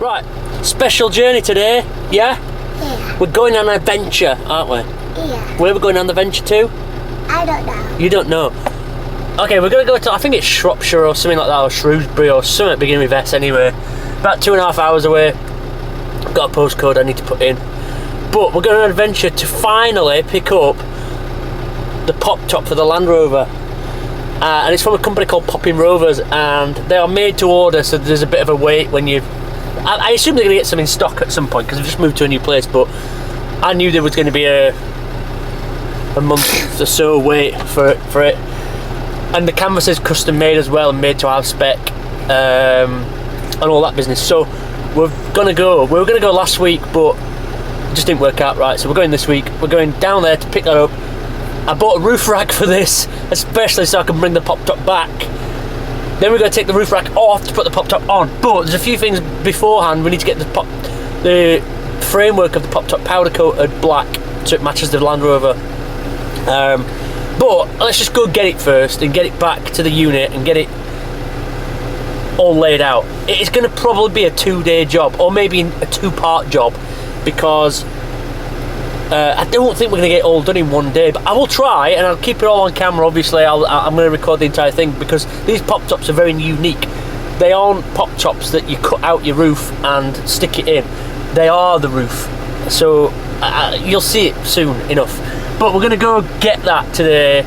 Right, special journey today, yeah? Yeah. We're going on an adventure, aren't we? Yeah. Where are we going on the adventure to? I don't know. You don't know? Okay, we're going to go to, I think it's Shropshire or something like that, or Shrewsbury or something beginning with S anyway. About 2.5 hours away. I've got a postcode I need to put in. But we're going on an adventure to finally pick up the Poptop for the Land Rover. And it's from a company called Popping Rovers, and they are made to order, so there's a bit of a wait when you... I assume they're going to get some in stock at some point because they've just moved to a new place, but I knew there was going to be a month or so wait for it. And the canvas is custom made as well, made to our spec, and all that business. So we were going to go last week, but it just didn't work out right, so we're going this week. We're going down there to pick that up. I bought a roof rack for this, especially so I can bring the Poptop back. Then we're going to take the roof rack off to put the Poptop on. But there's a few things beforehand. We need to get the framework of the Poptop powder coated black so it matches the Land Rover. But let's just go get it first and get it back to the unit and get it all laid out. It's going to probably be a 2-day job, or maybe a 2-part job, because I don't think we're going to get it all done in one day, but I will try, and I'll keep it all on camera. Obviously I'm going to record the entire thing, because these Poptops are very unique. They aren't Poptops that you cut out your roof and stick it in. They are the roof, so you'll see it soon enough. But we're going to go get that today,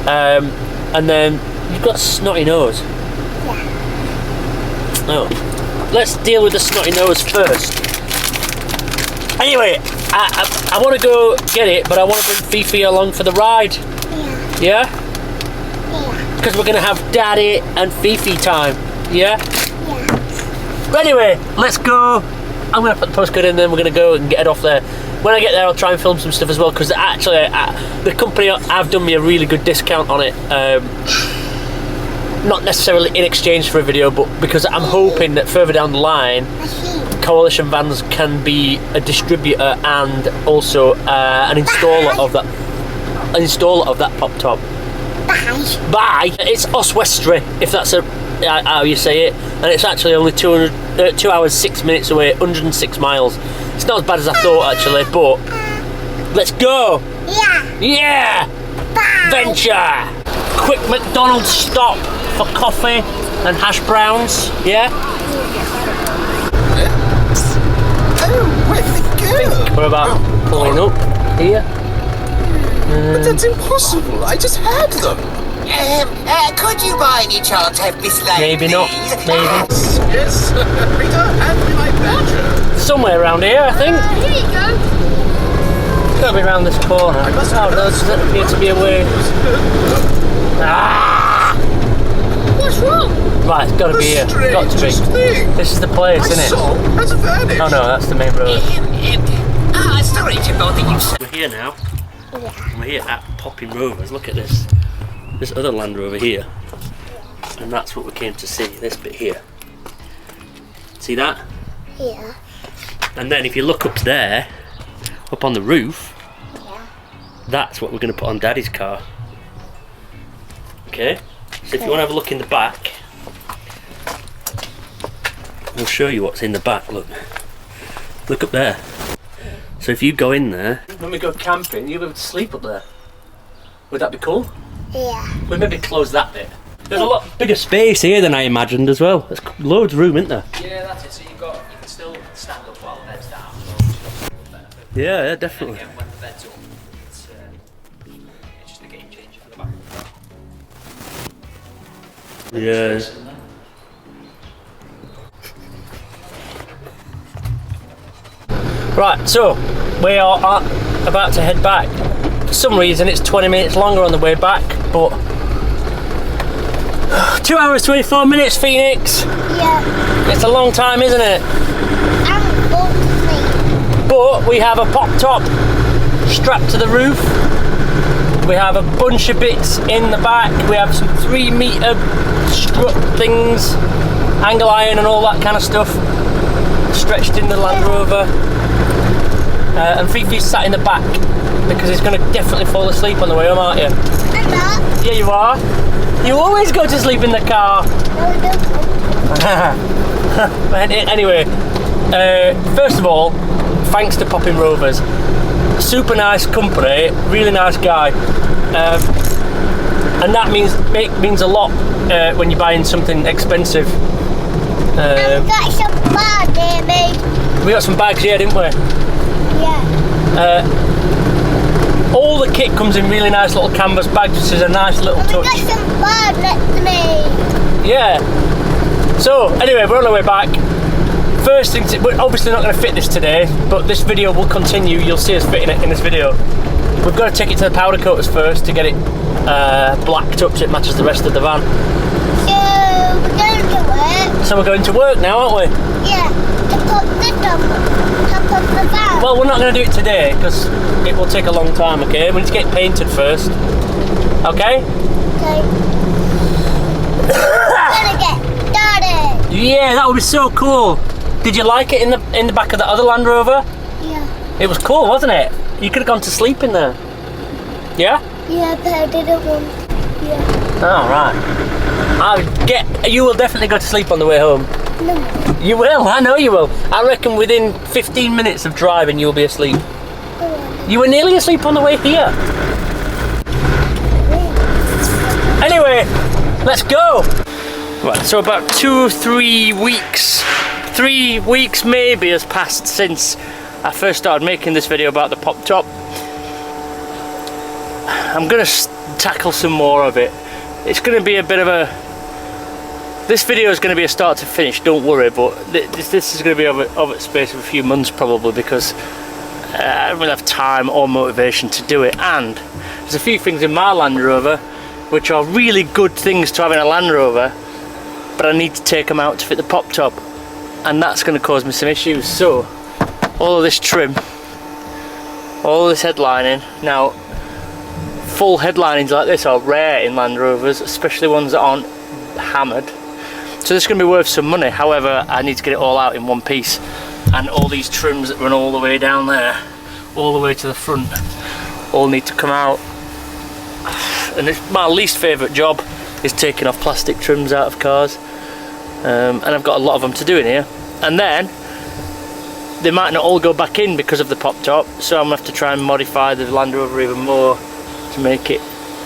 and then you've got a snotty nose. Yeah. Oh, let's deal with the snotty nose first. Anyway, I want to go get it, but I want to bring Fifi along for the ride. Yeah. Yeah? Yeah. Because we're going to have Daddy and Fifi time. Yeah? Yeah. But anyway, let's go. I'm going to put the postcode in, then we're going to go and get it off there. When I get there, I'll try and film some stuff as well, because actually, the company have done me a really good discount on it. Not necessarily in exchange for a video, but because I'm hoping that further down the line, Coalition Vans can be a distributor and also an installer of that Poptop. Bye. It's Oswestry, if that's how you say it, and it's actually only 2 hours 6 minutes away, 106 miles. It's not as bad as I thought actually, but let's go. Yeah. Yeah. Bye. Venture. Quick McDonald's stop for coffee and hash browns. Yeah. Oh, where did it go? We're about pulling up here. But that's impossible. I just had them. Could you by any chance have this light, Maybe not. please? Maybe. Yes, Peter, hand me my badger. Somewhere around here, I think. Here you go. It's got to be around this corner. Oh, there doesn't appear to be a way. Ah! What's wrong? Right, it's got to be here. Got to be. Thing. This is the place, My isn't it? soul has vanished. Oh no, that's the main road. Sorry to bother you, sir. We're here now. Yeah. We're here at Popping Rovers. Look at this. This other Land Rover here. And that's what we came to see, this bit here. See that? Yeah. And then if you look up there, up on the roof, Yeah. that's what we're going to put on Daddy's car. Okay? So if you want to have a look in the back, we'll show you what's in the back. Look. Look up there. So if you go in there, when we go camping, you'll be able to sleep up there. Would that be cool? Yeah. We'll maybe close that bit. There's a lot bigger space here than I imagined as well. There's loads of room, isn't there? Yeah, that's it. So you can still stand up while the bed's down. Yeah, definitely. Again, when the bed's up, it's just a game changer for the back of the car. Yeah. Right, so we are about to head back. For some reason it's 20 minutes longer on the way back, but 2 hours 24 minutes, Phoenix. Yeah. It's a long time, isn't it? I'm going to sleep. But we have a Poptop strapped to the roof. We have a bunch of bits in the back. We have some 3-meter strut things, angle iron and all that kind of stuff stretched in the Land Rover. And Fifi's sat in the back because he's going to definitely fall asleep on the way home, aren't you? I'm not. Yeah, you are. You always go to sleep in the car. No, I don't. Anyway, first of all, thanks to Popping Rovers. Super nice company, really nice guy. And that means a lot when you're buying something expensive. I've got some bags there, mate. We got some bags here, didn't we? Yeah. All the kit comes in really nice little canvas bags, which is a nice little And we touch. got some bags next to me. Yeah. So anyway, we're on our way back. First thing, we're obviously not going to fit this today, but this video will continue. You'll see us fitting it in this video. We've got to take it to the powder coaters first to get it blacked up so it matches the rest of the van. So we're going to work. So we're going to work now, aren't we? Yeah. To put this on top of the van. Well, we're not going to do it today because it will take a long time. Okay, we need to get it painted first. Okay. Okay. We're gonna get started. Yeah, that would be so cool. Did you like it in the back of the other Land Rover? Yeah. It was cool, wasn't it? You could have gone to sleep in there. Yeah? Yeah, but I didn't want. Yeah. Oh, right. You will definitely go to sleep on the way home. No. You will, I know you will. I reckon within 15 minutes of driving you'll be asleep. Go on. You were nearly asleep on the way here. Anyway, let's go. Right, so about 2 or 3 weeks, 3 weeks maybe has passed since I first started making this video about the Poptop. I'm going to tackle some more of it. It's going to be a bit of a... This video is going to be a start to finish, don't worry, but this is going to be of a space of a few months probably because I don't really have time or motivation to do it, and there's a few things in my Land Rover which are really good things to have in a Land Rover, but I need to take them out to fit the Poptop, and that's going to cause me some issues. So all of this trim, all of this headlining, now full headlinings like this are rare in Land Rovers, especially ones that aren't hammered, so this is going to be worth some money. However, I need to get it all out in one piece, and all these trims that run all the way down there, all the way to the front, all need to come out. And it's my least favourite job is taking off plastic trims out of cars, and I've got a lot of them to do in here, and then they might not all go back in because of the Poptop, so I'm going to have to try and modify the Land Rover even more to make it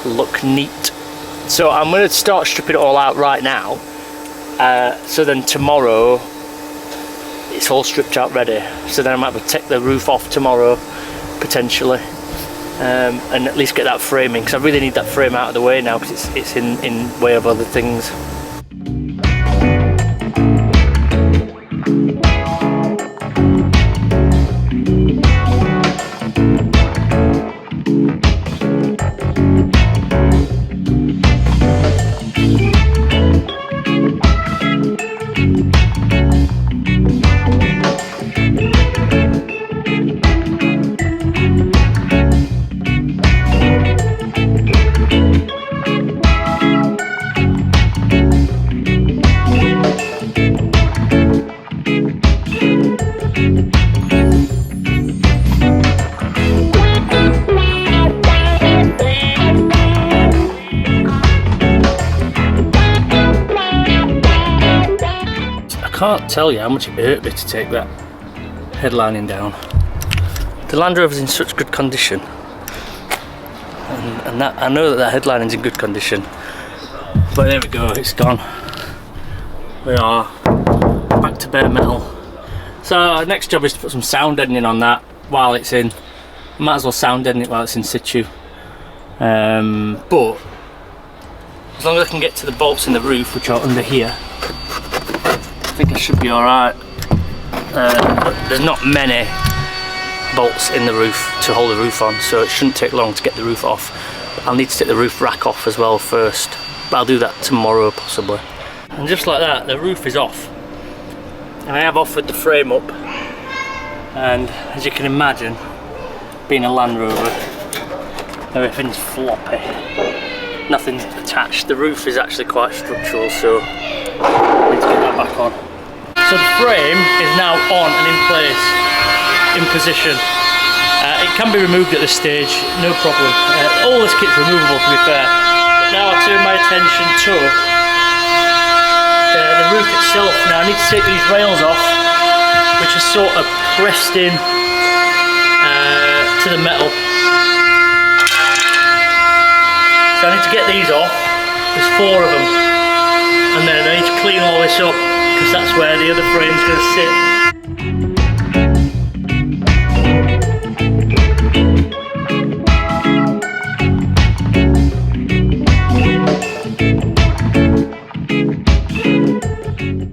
look neat. So I'm going to start stripping it all out right now, so then tomorrow it's all stripped out ready, so then I might have to take the roof off tomorrow potentially, and at least get that framing, because I really need that frame out of the way now because it's in way of other things. I can't tell you how much it hurt me to take that headlining down. The Land Rover's in such good condition, and that, I know that headlining's in good condition, but there we go, it's gone. We are back to bare metal. So our next job is to put some sound deadening on that while it's in. Might as well sound deaden it while it's in situ. But as long as I can get to the bolts in the roof, which are under here, I think I should be alright. But there's not many bolts in the roof to hold the roof on, so it shouldn't take long to get the roof off. I'll need to take the roof rack off as well first, but I'll do that tomorrow possibly. And just like that, the roof is off. And I have offered the frame up, and as you can imagine, being a Land Rover, everything's floppy. Nothing's attached. The roof is actually quite structural, so I need to get that back on. So the frame is now on and in place, in position. It can be removed at this stage, no problem. All this kit's removable, to be fair. Now I turn my attention to the roof itself. Now I need to take these rails off, which are sort of pressed in to the metal. So I need to get these off. There's 4 of them, and then I need to clean all this up because that's where the other frame's going to sit.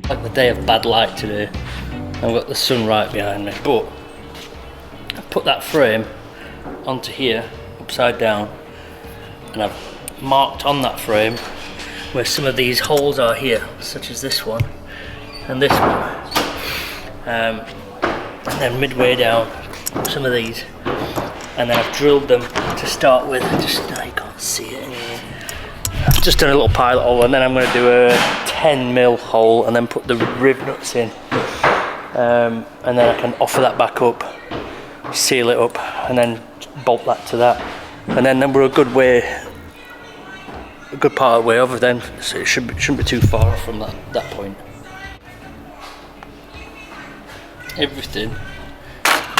Like the day of bad light today. I've got the sun right behind me, but I've put that frame onto here upside down, and I've marked on that frame where some of these holes are here, such as this one and this one, and then midway down some of these, and then I've drilled them to start with. Just now you can't see it anymore. I've just done a little pilot hole, and then I'm going to do a 10mm hole and then put the rib nuts in, and then I can offer that back up, seal it up, and then bolt that to that, and then we're a good part of the way over then, so it shouldn't be too far off from that point. Everything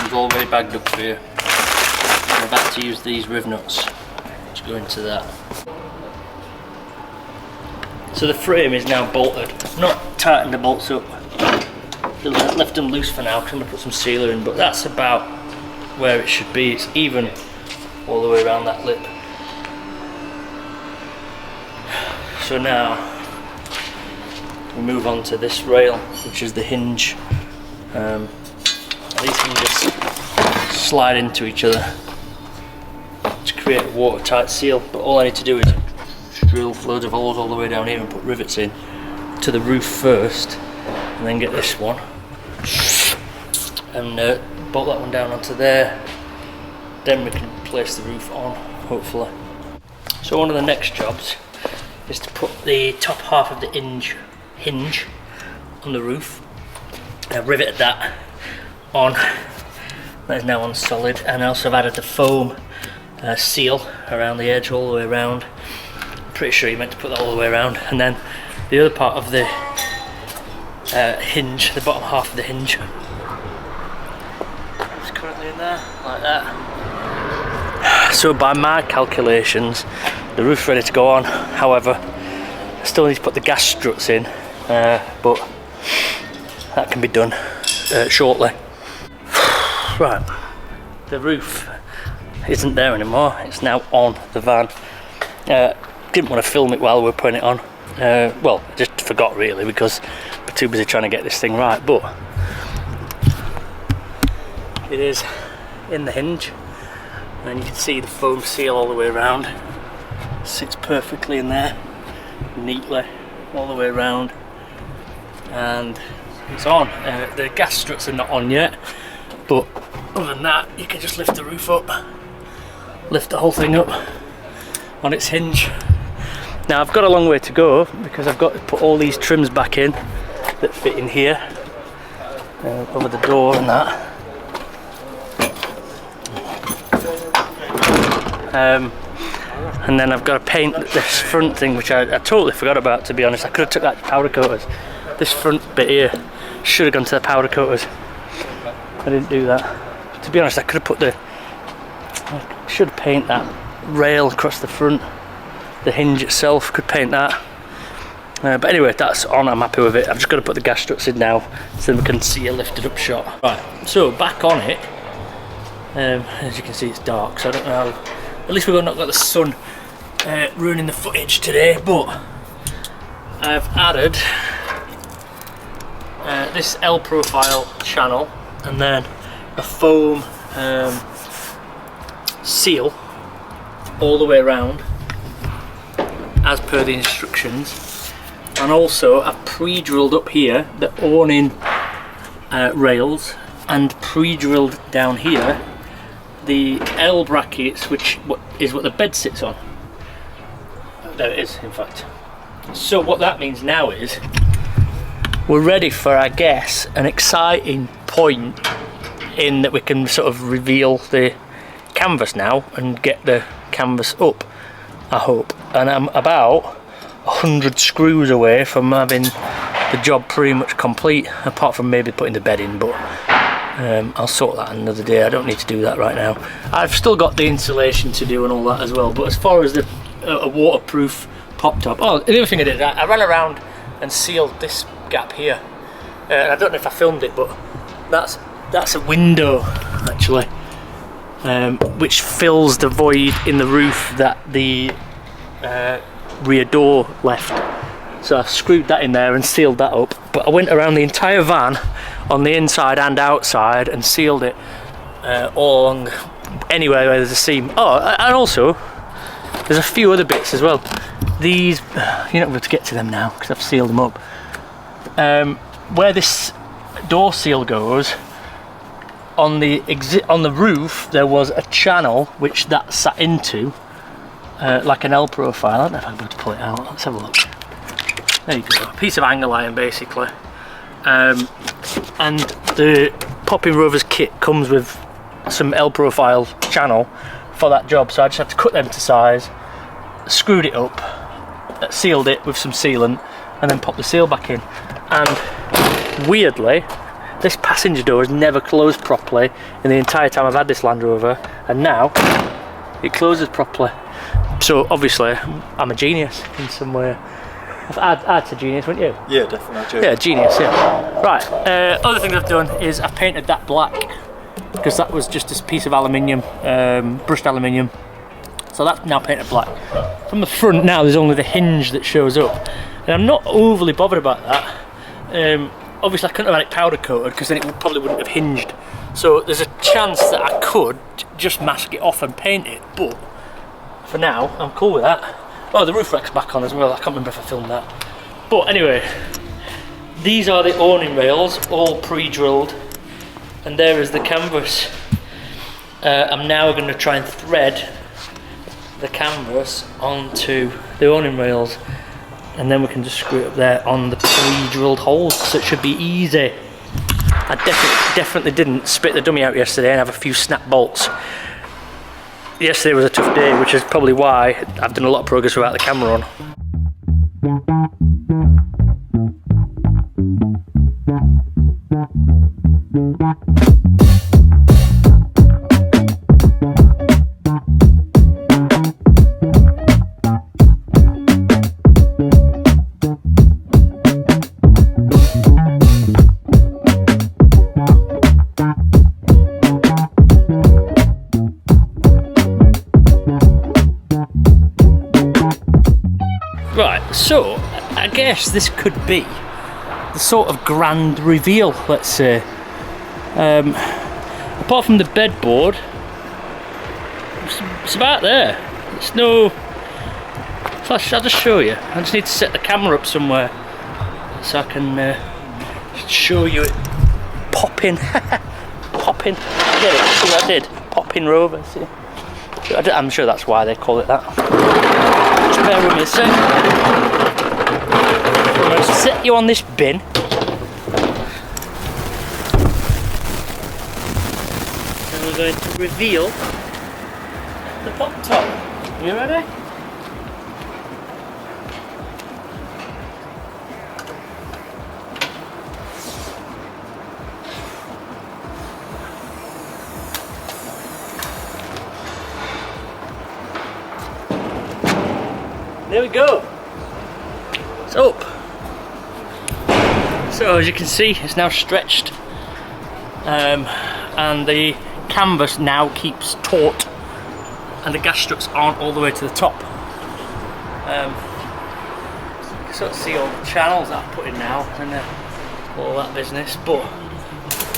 is already bagged up here. I'm about to use these riv nuts to go into that. So the frame is now bolted. I've not tightened the bolts up. Left them loose for now. I'm going to put some sealer in, but that's about where it should be. It's even all the way around that lip. So now we move on to this rail, which is the hinge. These hinges slide into each other to create a watertight seal, but all I need to do is drill loads of holes all the way down here and put rivets in to the roof first, and then get this one and bolt that one down onto there. Then we can place the roof on, hopefully. So one of the next jobs is to put the top half of the hinge on the roof. I've riveted that on. That is now on solid, and I also have added the foam seal around the edge all the way around. I'm pretty sure you meant to put that all the way around, and then the other part of the hinge, the bottom half of the hinge, is currently in there, like that. So by my calculations, the roof's ready to go on. However, I still need to put the gas struts in, but that can be done shortly. Right, the roof isn't there anymore. It's now on the van. Didn't want to film it while we were putting it on. Well, just forgot really, because we're too busy trying to get this thing right. But it is in the hinge, and you can see the foam seal all the way around. Sits perfectly in there, neatly all the way around, and it's on. The gas struts are not on yet, but other than that, you can just lift the roof up, lift the whole thing up on its hinge. Now I've got a long way to go because I've got to put all these trims back in that fit in here, over the door and that. And then I've got to paint this front thing, which I totally forgot about, to be honest. I could have took that to powder coaters. This front bit here should have gone to the powder coaters. I didn't do that. To be honest, I should paint that rail across the front. The hinge itself, could paint that. But anyway, that's on, I'm happy with it. I've just got to put the gas struts in now, so then we can see a lifted up shot. Right, so back on it. As you can see, it's dark, so I don't know how, at least we've not got the sun ruining the footage today, but I've added this L profile channel, and then a foam seal all the way around as per the instructions, and also I've pre-drilled up here the awning rails, and pre-drilled down here the L brackets, which is what the bed sits on. There it is, in fact. So what that means now is we're ready for, I guess, an exciting point in that we can sort of reveal the canvas now and get the canvas up, I hope. And I'm about 100 screws away from having the job pretty much complete, apart from maybe putting the bed in, but I'll sort that another day. I don't need to do that right now. I've still got the insulation to do and all that as well, but as far as the a waterproof pop top, oh, the other thing I did, I ran around and sealed this gap here. I don't know if I filmed it, but that's a window actually, which fills the void in the roof that the rear door left. So I screwed that in there and sealed that up. But I went around the entire van on the inside and outside and sealed it all along, anywhere where there's a seam. Oh, and also there's a few other bits as well. These, you're not able to get to them now because I've sealed them up. Where this door seal goes, on the roof there was a channel which that sat into, like an L profile. I don't know if I'll be able to pull it out. Let's have a look. There you go, a piece of angle iron basically. And the Popping Rovers kit comes with some L profile channel for that job, so I just had to cut them to size, screwed it up, sealed it with some sealant, and then popped the seal back in. And weirdly, this passenger door has never closed properly in the entire time I've had this Land Rover, and now it closes properly. So obviously I'm a genius in some way. I'd say genius, wouldn't you? Yeah, definitely. Yeah, genius, yeah. Right, other thing I've done is I've painted that black, because that was just this piece of aluminium, brushed aluminium. So that's now painted black. From the front now there's only the hinge that shows up. And I'm not overly bothered about that. Obviously I couldn't have had it powder coated because then it probably wouldn't have hinged. So there's a chance that I could just mask it off and paint it, but for now I'm cool with that. Oh, the roof rack's back on as well. I can't remember if I filmed that. But anyway, these are the awning rails, all pre-drilled, and there is the canvas. I'm now going to try and thread the canvas onto the awning rails, and then we can just screw it up there on the pre-drilled holes, so it should be easy. I definitely didn't spit the dummy out yesterday and have a few snap bolts. Yesterday was a tough day, which is probably why I've done a lot of progress without the camera on. So, I guess this could be the sort of grand reveal, let's say. Apart from the bedboard, it's about there. It's no... I'll just show you. I just need to set the camera up somewhere so I can show you it popping. Popping. I did it. See what I did? Popping Rovers. See? I'm sure that's why they call it that. Just bear with me a sec. I'm going to set you on this bin. And we're going to reveal the Poptop. You ready? There we go. It's up. So as you can see, it's now stretched, and the canvas now keeps taut, and the gas struts aren't all the way to the top. You can sort of see all the channels that I've put in now and all that business, but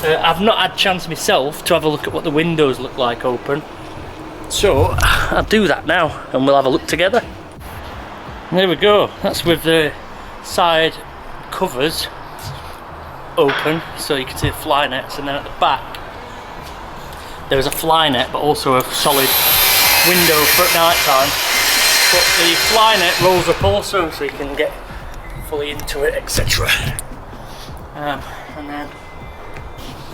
I've not had a chance myself to have a look at what the windows look like open, so I'll do that now and we'll have a look together. There we go, that's with the side covers open so you can see the fly nets, and then at the back there is a fly net but also a solid window for at night time, but the fly net rolls up also so you can get fully into it, etc. And then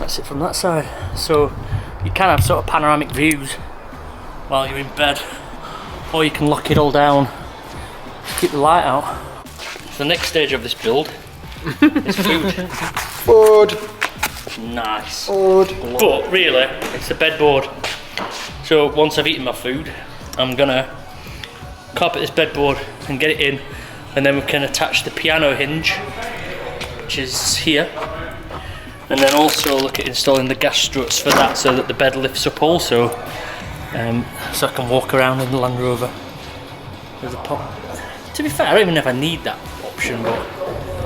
that's it from that side, so you can have sort of panoramic views while you're in bed, or you can lock it all down to keep the light out. So the next stage of this build It's food. Food. Nice. Food. But really, it's the bedboard. So once I've eaten my food, I'm gonna carpet this bedboard and get it in, and then we can attach the piano hinge, which is here, and then also look at installing the gas struts for that so that the bed lifts up also, so I can walk around in the Land Rover with a pop. To be fair, I don't even know if I need that option, but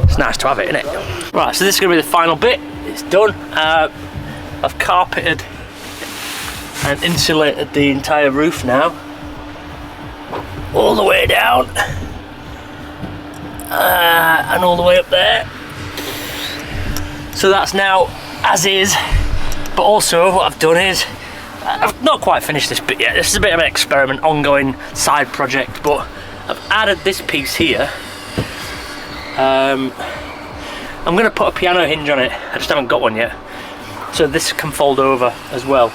it's nice to have it, isn't it? Right, so this is going to be the final bit. It's done. I've carpeted and insulated the entire roof now, all the way down and all the way up there. So that's now as is, but also what I've done is, I've not quite finished this bit yet. This is a bit of an experiment, ongoing side project, but I've added this piece here. I'm going to put a piano hinge on it. I just haven't got one yet, so this can fold over as well.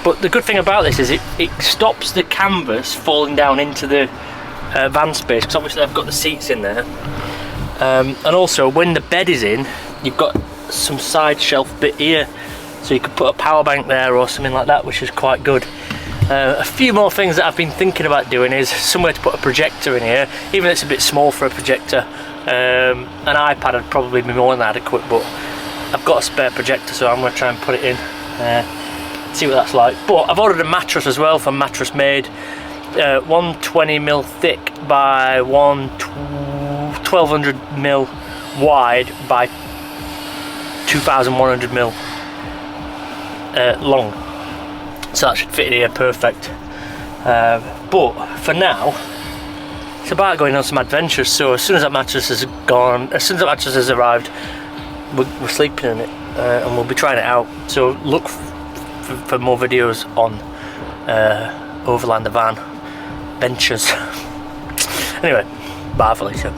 But the good thing about this is it stops the canvas falling down into the van space, because obviously I've got the seats in there, and also when the bed is in, you've got some side shelf bit here, so you could put a power bank there or something like that, which is quite good. A few more things that I've been thinking about doing is somewhere to put a projector in here, even if it's a bit small for a projector. An iPad would probably be more than adequate, but I've got a spare projector, so I'm going to try and put it in, see what that's like. But I've ordered a mattress as well from Mattress Made, 120mm thick by 1200mm wide by 2100mm long, so that should fit in here perfect. But for now, it's about going on some adventures. So as soon as that mattress is gone, as soon as that mattress has arrived, we're sleeping in it, and we'll be trying it out. So look for more videos on Overland the van ventures. Anyway, bye Felicia.